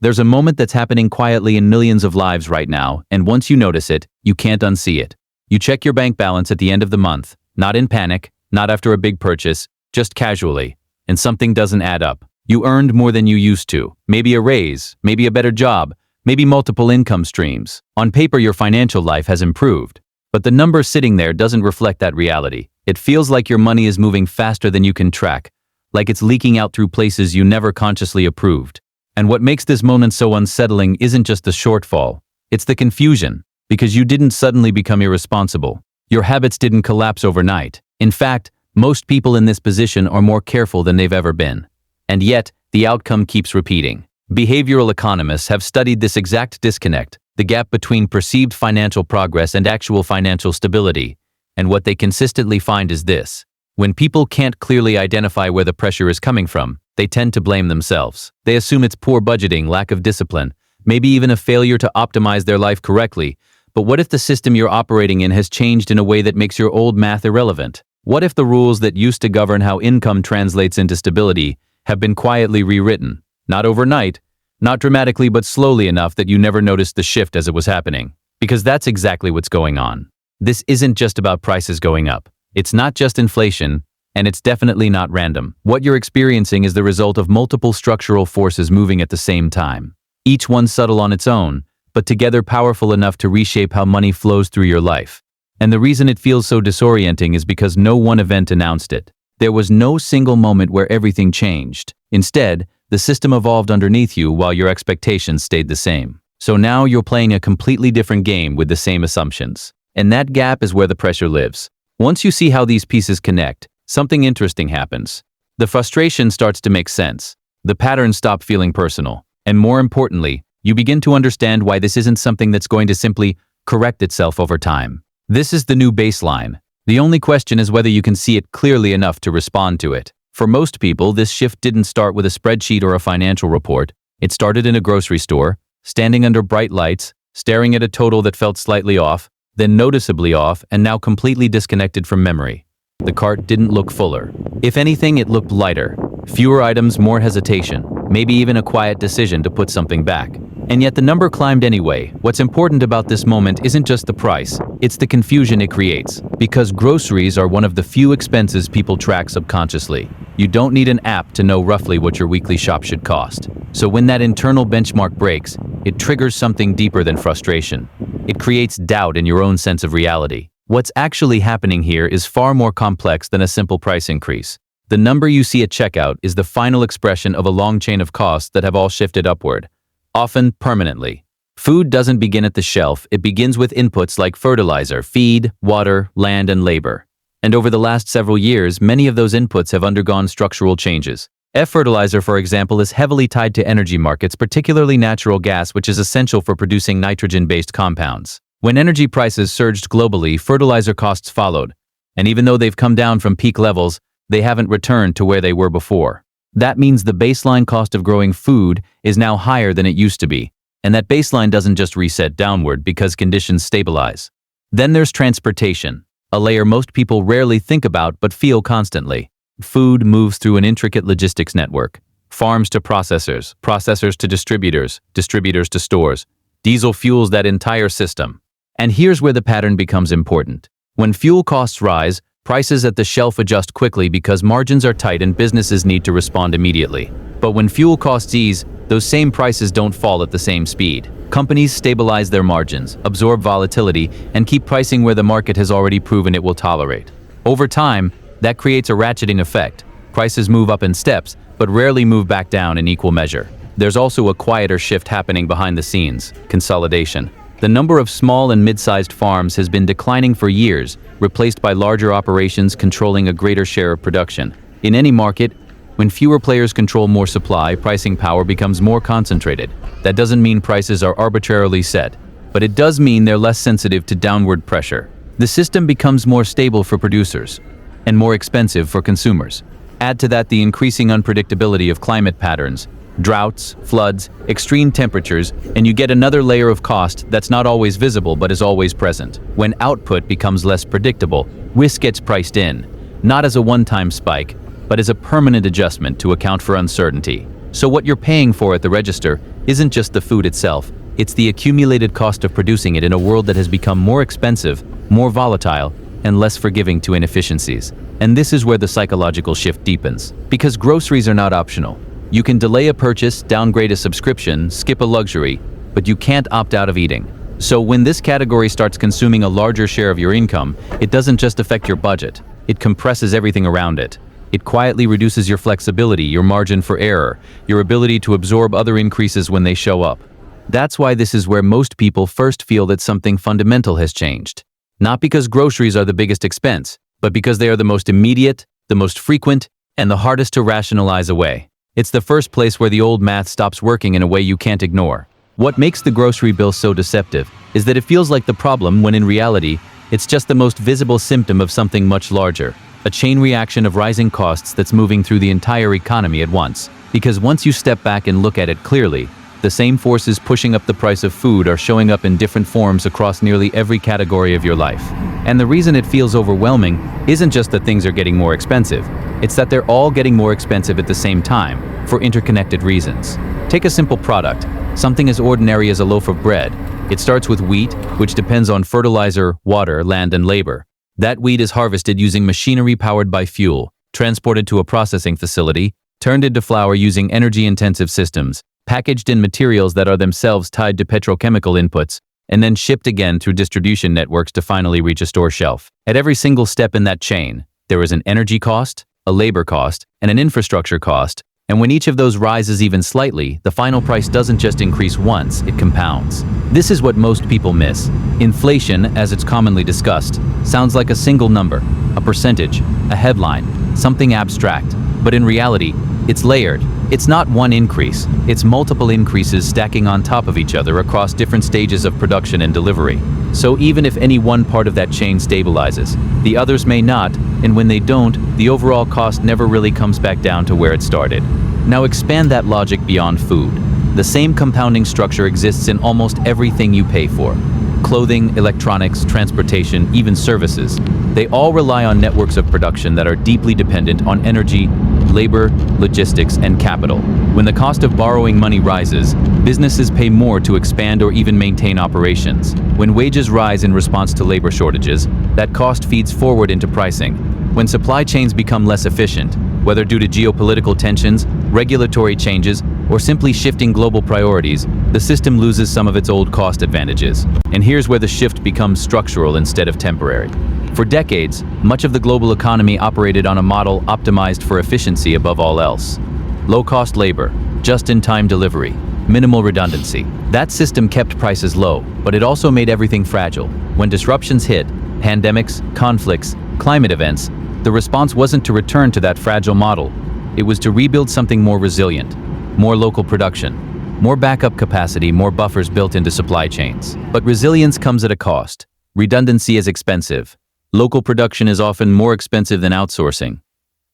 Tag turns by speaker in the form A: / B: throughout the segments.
A: There's a moment that's happening quietly in millions of lives right now, and once you notice it, you can't unsee it. You check your bank balance at the end of the month, not in panic, not after a big purchase, just casually, and something doesn't add up. You earned more than you used to, maybe a raise, maybe a better job, maybe multiple income streams. On paper, your financial life has improved, but the number sitting there doesn't reflect that reality. It feels like your money is moving faster than you can track, like it's leaking out through places you never consciously approved. And what makes this moment so unsettling isn't just the shortfall, it's the confusion, because you didn't suddenly become irresponsible. Your habits didn't collapse overnight. In fact, most people in this position are more careful than they've ever been. And yet, the outcome keeps repeating. Behavioral economists have studied this exact disconnect, the gap between perceived financial progress and actual financial stability. And what they consistently find is this: when people can't clearly identify where the pressure is coming from, they tend to blame themselves. They assume it's poor budgeting, lack of discipline, maybe even a failure to optimize their life correctly. But what if the system you're operating in has changed in a way that makes your old math irrelevant? What if the rules that used to govern how income translates into stability have been quietly rewritten? Not overnight, not dramatically, but slowly enough that you never noticed the shift as it was happening. Because that's exactly what's going on. This isn't just about prices going up. It's not just inflation, and it's definitely not random. What you're experiencing is the result of multiple structural forces moving at the same time. Each one subtle on its own, but together powerful enough to reshape how money flows through your life. And the reason it feels so disorienting is because no one event announced it. There was no single moment where everything changed. Instead, the system evolved underneath you while your expectations stayed the same. So now you're playing a completely different game with the same assumptions. And that gap is where the pressure lives. Once you see how these pieces connect, something interesting happens. The frustration starts to make sense. The patterns stop feeling personal. And more importantly, you begin to understand why this isn't something that's going to simply correct itself over time. This is the new baseline. The only question is whether you can see it clearly enough to respond to it. For most people, this shift didn't start with a spreadsheet or a financial report. It started in a grocery store, standing under bright lights, staring at a total that felt slightly off, then noticeably off, and now completely disconnected from memory. The cart didn't look fuller. If anything, it looked lighter. Fewer items, more hesitation, maybe even a quiet decision to put something back. And yet the number climbed anyway. What's important about this moment isn't just the price, it's the confusion it creates. Because groceries are one of the few expenses people track subconsciously. You don't need an app to know roughly what your weekly shop should cost. So when that internal benchmark breaks, it triggers something deeper than frustration. It creates doubt in your own sense of reality. What's actually happening here is far more complex than a simple price increase. The number you see at checkout is the final expression of a long chain of costs that have all shifted upward, often permanently. Food doesn't begin at the shelf, it begins with inputs like fertilizer, feed, water, land, and labor. And over the last several years, many of those inputs have undergone structural changes. Fertilizer, for example, is heavily tied to energy markets, particularly natural gas, which is essential for producing nitrogen-based compounds. When energy prices surged globally, fertilizer costs followed. And even though they've come down from peak levels, they haven't returned to where they were before. That means the baseline cost of growing food is now higher than it used to be. And that baseline doesn't just reset downward because conditions stabilize. Then there's transportation, a layer most people rarely think about but feel constantly. Food moves through an intricate logistics network. Farms to processors, processors to distributors, distributors to stores. Diesel fuels that entire system. And here's where the pattern becomes important. When fuel costs rise, prices at the shelf adjust quickly because margins are tight and businesses need to respond immediately. But when fuel costs ease, those same prices don't fall at the same speed. Companies stabilize their margins, absorb volatility, and keep pricing where the market has already proven it will tolerate. Over time, that creates a ratcheting effect. Prices move up in steps, but rarely move back down in equal measure. There's also a quieter shift happening behind the scenes: consolidation. The number of small and mid-sized farms has been declining for years, replaced by larger operations controlling a greater share of production. In any market, when fewer players control more supply, pricing power becomes more concentrated. That doesn't mean prices are arbitrarily set, but it does mean they're less sensitive to downward pressure. The system becomes more stable for producers and more expensive for consumers. Add to that the increasing unpredictability of climate patterns, droughts, floods, extreme temperatures, and you get another layer of cost that's not always visible but is always present. When output becomes less predictable, risk gets priced in, not as a one-time spike, but as a permanent adjustment to account for uncertainty. So what you're paying for at the register isn't just the food itself, it's the accumulated cost of producing it in a world that has become more expensive, more volatile, and less forgiving to inefficiencies. And this is where the psychological shift deepens. Because groceries are not optional. You can delay a purchase, downgrade a subscription, skip a luxury, but you can't opt out of eating. So when this category starts consuming a larger share of your income, it doesn't just affect your budget, it compresses everything around it. It quietly reduces your flexibility, your margin for error, your ability to absorb other increases when they show up. That's why this is where most people first feel that something fundamental has changed. Not because groceries are the biggest expense, but because they are the most immediate, the most frequent, and the hardest to rationalize away. It's the first place where the old math stops working in a way you can't ignore. What makes the grocery bill so deceptive is that it feels like the problem when in reality, it's just the most visible symptom of something much larger. A chain reaction of rising costs that's moving through the entire economy at once. Because once you step back and look at it clearly, the same forces pushing up the price of food are showing up in different forms across nearly every category of your life. And the reason it feels overwhelming isn't just that things are getting more expensive, it's that they're all getting more expensive at the same time, for interconnected reasons. Take a simple product, something as ordinary as a loaf of bread. It starts with wheat, which depends on fertilizer, water, land, and labor. That wheat is harvested using machinery powered by fuel, transported to a processing facility, turned into flour using energy-intensive systems, packaged in materials that are themselves tied to petrochemical inputs, and then shipped again through distribution networks to finally reach a store shelf. At every single step in that chain, there is an energy cost, a labor cost, and an infrastructure cost, and when each of those rises even slightly, the final price doesn't just increase once, it compounds. This is what most people miss. Inflation, as it's commonly discussed, sounds like a single number, a percentage, a headline, something abstract, but in reality, it's layered. It's not one increase, it's multiple increases stacking on top of each other across different stages of production and delivery. So even if any one part of that chain stabilizes, the others may not, and when they don't, the overall cost never really comes back down to where it started. Now expand that logic beyond food. The same compounding structure exists in almost everything you pay for. Clothing, electronics, transportation, even services. They all rely on networks of production that are deeply dependent on energy, labor, logistics, and capital. When the cost of borrowing money rises, businesses pay more to expand or even maintain operations. When wages rise in response to labor shortages, that cost feeds forward into pricing. When supply chains become less efficient, whether due to geopolitical tensions, regulatory changes, or simply shifting global priorities, the system loses some of its old cost advantages. And here's where the shift becomes structural instead of temporary. For decades, much of the global economy operated on a model optimized for efficiency above all else. Low-cost labor, just-in-time delivery, minimal redundancy. That system kept prices low, but it also made everything fragile. When disruptions hit, pandemics, conflicts, climate events, the response wasn't to return to that fragile model. It was to rebuild something more resilient, more local production, more backup capacity, more buffers built into supply chains. But resilience comes at a cost. Redundancy is expensive. Local production is often more expensive than outsourcing.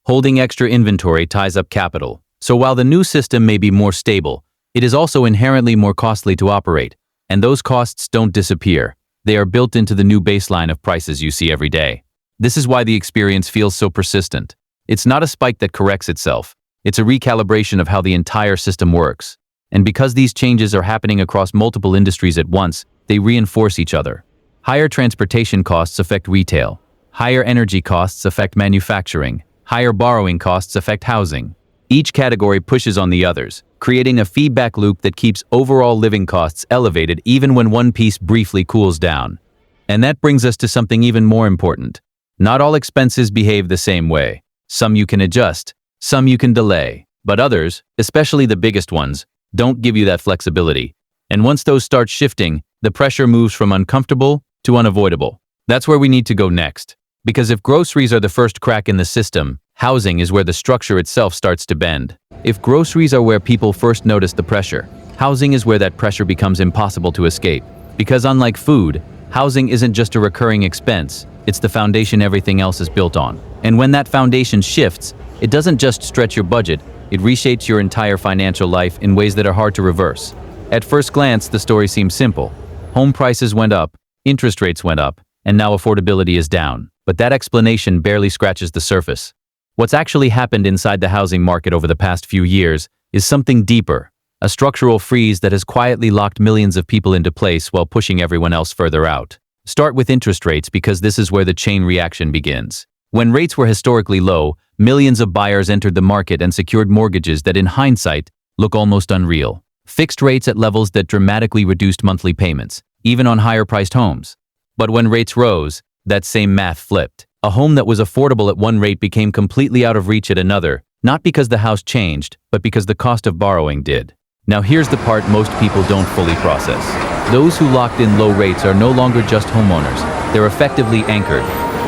A: Holding extra inventory ties up capital. So while the new system may be more stable, it is also inherently more costly to operate. And those costs don't disappear. They are built into the new baseline of prices you see every day. This is why the experience feels so persistent. It's not a spike that corrects itself. It's a recalibration of how the entire system works. And because these changes are happening across multiple industries at once, they reinforce each other. Higher transportation costs affect retail. Higher energy costs affect manufacturing. Higher borrowing costs affect housing. Each category pushes on the others, creating a feedback loop that keeps overall living costs elevated even when one piece briefly cools down. And that brings us to something even more important. Not all expenses behave the same way. Some you can adjust, some you can delay, but others, especially the biggest ones, don't give you that flexibility. And once those start shifting, the pressure moves from uncomfortable to unavoidable. That's where we need to go next. Because if groceries are the first crack in the system, housing is where the structure itself starts to bend. If groceries are where people first notice the pressure, housing is where that pressure becomes impossible to escape. Because unlike food, housing isn't just a recurring expense, it's the foundation everything else is built on. And when that foundation shifts, it doesn't just stretch your budget, it reshapes your entire financial life in ways that are hard to reverse. At first glance, the story seems simple. Home prices went up, interest rates went up, and now affordability is down. But that explanation barely scratches the surface. What's actually happened inside the housing market over the past few years is something deeper, a structural freeze that has quietly locked millions of people into place while pushing everyone else further out. Start with interest rates because this is where the chain reaction begins. When rates were historically low, millions of buyers entered the market and secured mortgages that in hindsight look almost unreal. Fixed rates at levels that dramatically reduced monthly payments, even on higher-priced homes. But when rates rose, that same math flipped. A home that was affordable at one rate became completely out of reach at another, not because the house changed, but because the cost of borrowing did. Now here's the part most people don't fully process. Those who locked in low rates are no longer just homeowners, they're effectively anchored.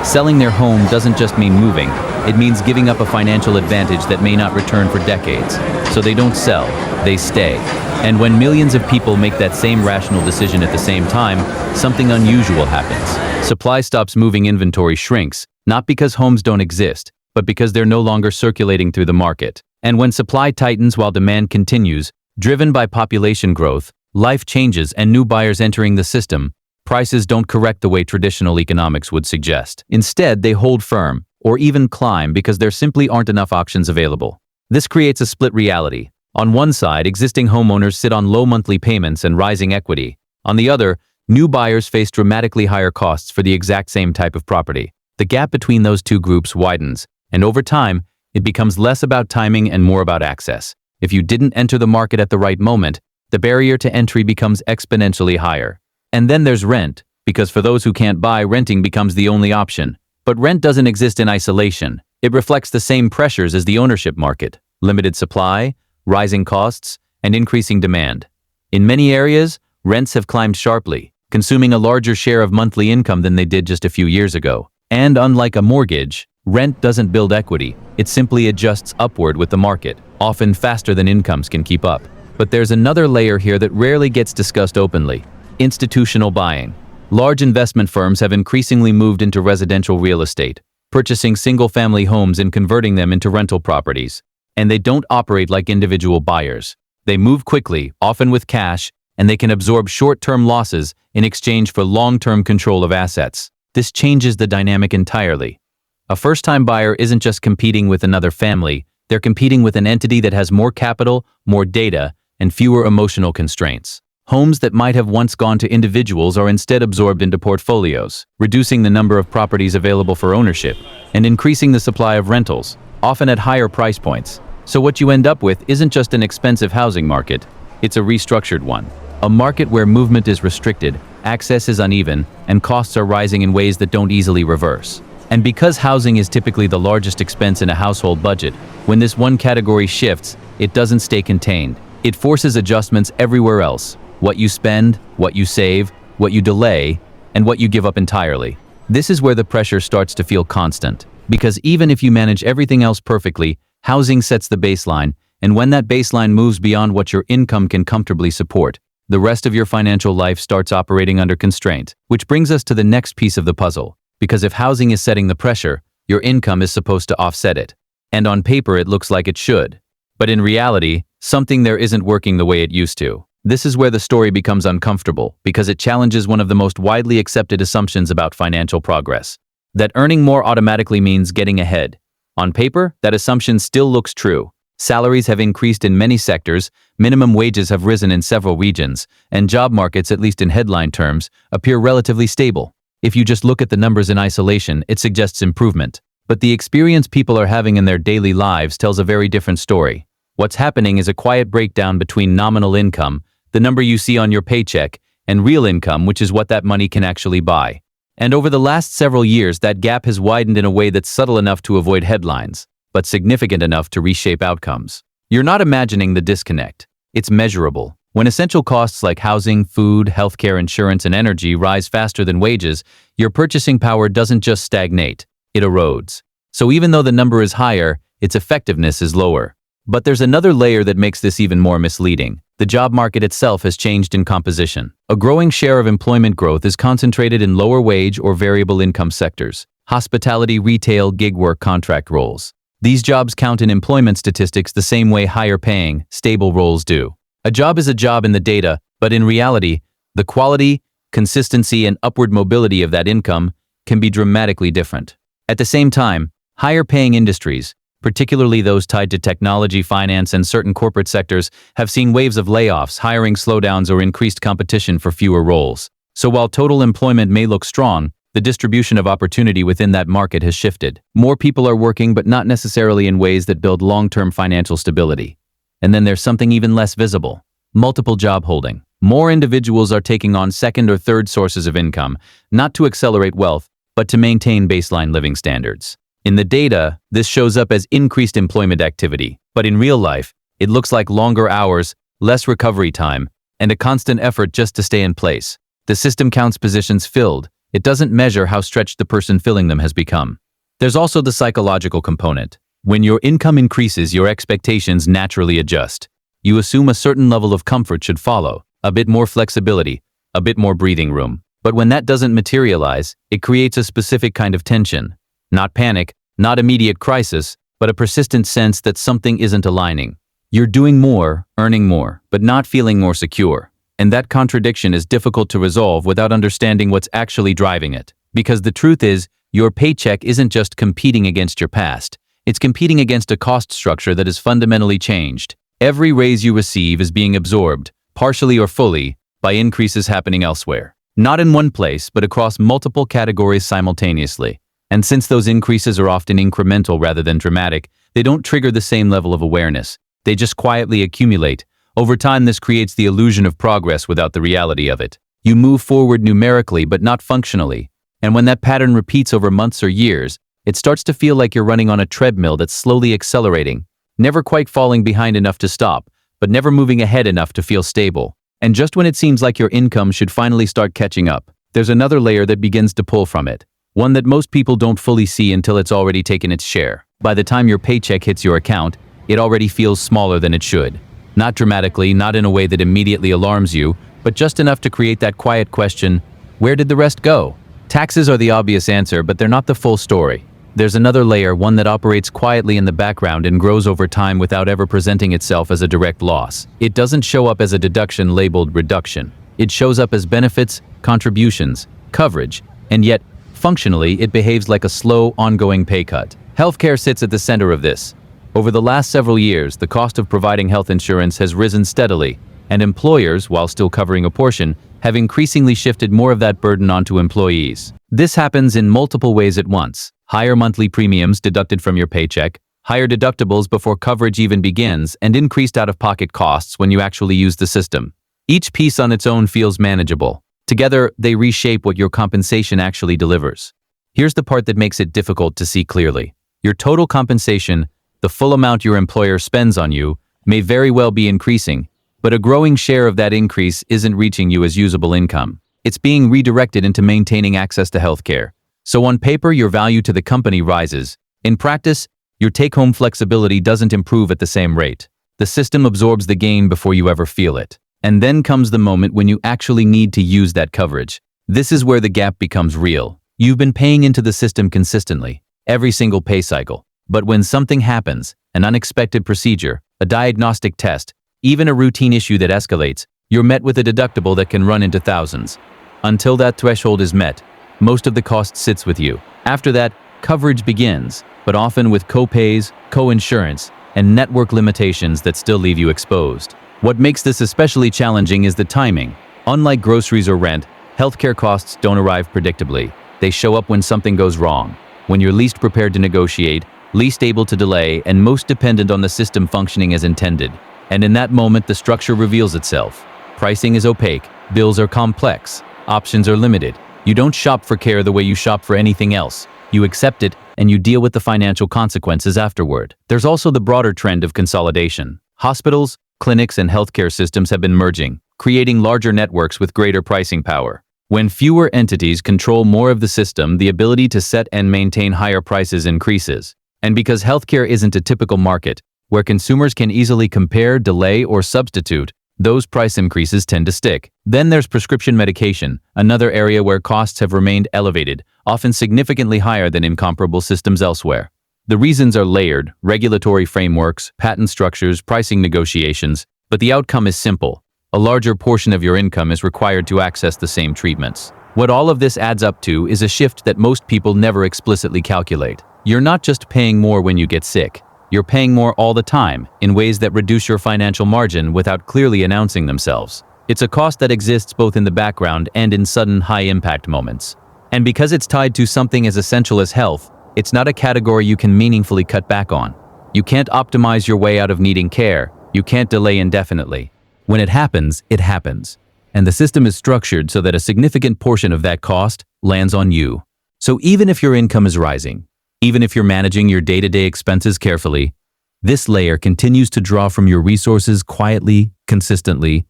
A: Selling their home doesn't just mean moving, it means giving up a financial advantage that may not return for decades. So they don't sell, they stay. And when millions of people make that same rational decision at the same time, something unusual happens. Supply stops moving, inventory shrinks, not because homes don't exist, but because they're no longer circulating through the market. And when supply tightens while demand continues, driven by population growth, life changes and new buyers entering the system, prices don't correct the way traditional economics would suggest. Instead, they hold firm, or even climb because there simply aren't enough options available. This creates a split reality. On one side, existing homeowners sit on low monthly payments and rising equity. On the other, new buyers face dramatically higher costs for the exact same type of property. The gap between those two groups widens, and over time, it becomes less about timing and more about access. If you didn't enter the market at the right moment, the barrier to entry becomes exponentially higher. And then there's rent, because for those who can't buy, renting becomes the only option. But rent doesn't exist in isolation. It reflects the same pressures as the ownership market: limited supply, rising costs, and increasing demand. In many areas, rents have climbed sharply, consuming a larger share of monthly income than they did just a few years ago. And unlike a mortgage, rent doesn't build equity, it simply adjusts upward with the market, often faster than incomes can keep up. But there's another layer here that rarely gets discussed openly: institutional buying. Large investment firms have increasingly moved into residential real estate, purchasing single-family homes and converting them into rental properties. And they don't operate like individual buyers. They move quickly, often with cash, and they can absorb short-term losses in exchange for long-term control of assets. This changes the dynamic entirely. A first-time buyer isn't just competing with another family, they're competing with an entity that has more capital, more data, and fewer emotional constraints. Homes that might have once gone to individuals are instead absorbed into portfolios, reducing the number of properties available for ownership and increasing the supply of rentals, often at higher price points. So what you end up with isn't just an expensive housing market, it's a restructured one. A market where movement is restricted, access is uneven, and costs are rising in ways that don't easily reverse. And because housing is typically the largest expense in a household budget, when this one category shifts, it doesn't stay contained. It forces adjustments everywhere else: what you spend, what you save, what you delay, and what you give up entirely. This is where the pressure starts to feel constant. Because even if you manage everything else perfectly, housing sets the baseline, and when that baseline moves beyond what your income can comfortably support, the rest of your financial life starts operating under constraint. Which brings us to the next piece of the puzzle. Because if housing is setting the pressure, your income is supposed to offset it. And on paper it looks like it should. But in reality, something there isn't working the way it used to. This is where the story becomes uncomfortable, because it challenges one of the most widely accepted assumptions about financial progress: that earning more automatically means getting ahead. On paper, that assumption still looks true. Salaries have increased in many sectors, minimum wages have risen in several regions, and job markets, at least in headline terms, appear relatively stable. If you just look at the numbers in isolation, it suggests improvement. But the experience people are having in their daily lives tells a very different story. What's happening is a quiet breakdown between nominal income, the number you see on your paycheck, and real income, which is what that money can actually buy. And over the last several years, that gap has widened in a way that's subtle enough to avoid headlines, but significant enough to reshape outcomes. You're not imagining the disconnect. It's measurable. When essential costs like housing, food, healthcare, insurance, and energy rise faster than wages, your purchasing power doesn't just stagnate, it erodes. So even though the number is higher, its effectiveness is lower. But there's another layer that makes this even more misleading. The job market itself has changed in composition. A growing share of employment growth is concentrated in lower wage or variable income sectors: hospitality, retail, gig work, contract roles. These jobs count in employment statistics the same way higher paying, stable roles do. A job is a job in the data, but in reality, the quality, consistency, and upward mobility of that income can be dramatically different. At the same time, higher paying industries, particularly those tied to technology, finance, and certain corporate sectors, have seen waves of layoffs, hiring slowdowns, or increased competition for fewer roles. So while total employment may look strong, the distribution of opportunity within that market has shifted. More people are working, but not necessarily in ways that build long-term financial stability. And then there's something even less visible: multiple job holding. More individuals are taking on second or third sources of income, not to accelerate wealth, but to maintain baseline living standards. In the data, this shows up as increased employment activity, but in real life, it looks like longer hours, less recovery time, and a constant effort just to stay in place. The system counts positions filled. It doesn't measure how stretched the person filling them has become. There's also the psychological component. When your income increases, your expectations naturally adjust. You assume a certain level of comfort should follow, a bit more flexibility, a bit more breathing room. But when that doesn't materialize, it creates a specific kind of tension. Not panic, not immediate crisis, but a persistent sense that something isn't aligning. You're doing more, earning more, but not feeling more secure. And that contradiction is difficult to resolve without understanding what's actually driving it. Because the truth is, your paycheck isn't just competing against your past. It's competing against a cost structure that is fundamentally changed. Every raise you receive is being absorbed, partially or fully, by increases happening elsewhere. Not in one place, but across multiple categories simultaneously. And since those increases are often incremental rather than dramatic, they don't trigger the same level of awareness. They just quietly accumulate. Over time, this creates the illusion of progress without the reality of it. You move forward numerically, but not functionally. And when that pattern repeats over months or years, it starts to feel like you're running on a treadmill that's slowly accelerating, never quite falling behind enough to stop, but never moving ahead enough to feel stable. And just when it seems like your income should finally start catching up, there's another layer that begins to pull from it. One that most people don't fully see until it's already taken its share. By the time your paycheck hits your account, it already feels smaller than it should. Not dramatically, not in a way that immediately alarms you, but just enough to create that quiet question: where did the rest go? Taxes are the obvious answer, but they're not the full story. There's another layer, one that operates quietly in the background and grows over time without ever presenting itself as a direct loss. It doesn't show up as a deduction labeled reduction. It shows up as benefits, contributions, coverage, and yet, functionally, it behaves like a slow, ongoing pay cut. Healthcare sits at the center of this. Over the last several years, the cost of providing health insurance has risen steadily, and employers, while still covering a portion, have increasingly shifted more of that burden onto employees. This happens in multiple ways at once: higher monthly premiums deducted from your paycheck, higher deductibles before coverage even begins, and increased out-of-pocket costs when you actually use the system. Each piece on its own feels manageable. Together, they reshape what your compensation actually delivers. Here's the part that makes it difficult to see clearly. Your total compensation, the full amount your employer spends on you, may very well be increasing, but a growing share of that increase isn't reaching you as usable income. It's being redirected into maintaining access to healthcare. So on paper, your value to the company rises. In practice, your take-home flexibility doesn't improve at the same rate. The system absorbs the gain before you ever feel it. And then comes the moment when you actually need to use that coverage. This is where the gap becomes real. You've been paying into the system consistently, every single pay cycle. But when something happens, an unexpected procedure, a diagnostic test, even a routine issue that escalates, you're met with a deductible that can run into thousands. Until that threshold is met, most of the cost sits with you. After that, coverage begins, but often with co-pays, co-insurance, and network limitations that still leave you exposed. What makes this especially challenging is the timing. Unlike groceries or rent, healthcare costs don't arrive predictably. They show up when something goes wrong, when you're least prepared to negotiate, least able to delay, and most dependent on the system functioning as intended. And in that moment, the structure reveals itself. Pricing is opaque, bills are complex, options are limited. You don't shop for care the way you shop for anything else. You accept it, and you deal with the financial consequences afterward. There's also the broader trend of consolidation. Hospitals, clinics, and healthcare systems have been merging, creating larger networks with greater pricing power. When fewer entities control more of the system, the ability to set and maintain higher prices increases. And because healthcare isn't a typical market, where consumers can easily compare, delay, or substitute, those price increases tend to stick. Then there's prescription medication, another area where costs have remained elevated, often significantly higher than in comparable systems elsewhere. The reasons are layered: regulatory frameworks, patent structures, pricing negotiations, but the outcome is simple. A larger portion of your income is required to access the same treatments. What all of this adds up to is a shift that most people never explicitly calculate. You're not just paying more when you get sick. You're paying more all the time in ways that reduce your financial margin without clearly announcing themselves. It's a cost that exists both in the background and in sudden high-impact moments. And because it's tied to something as essential as health, it's not a category you can meaningfully cut back on. You can't optimize your way out of needing care. You can't delay indefinitely. When it happens, it happens. And the system is structured so that a significant portion of that cost lands on you. So even if your income is rising, even if you're managing your day-to-day expenses carefully, this layer continues to draw from your resources quietly, consistently,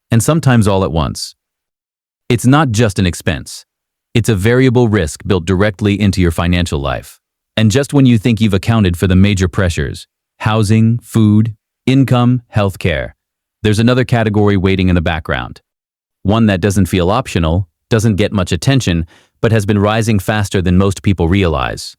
A: and sometimes all at once. It's not just an expense. It's a variable risk built directly into your financial life. And just when you think you've accounted for the major pressures, housing, food, income, healthcare, there's another category waiting in the background. One that doesn't feel optional, doesn't get much attention, but has been rising faster than most people realize.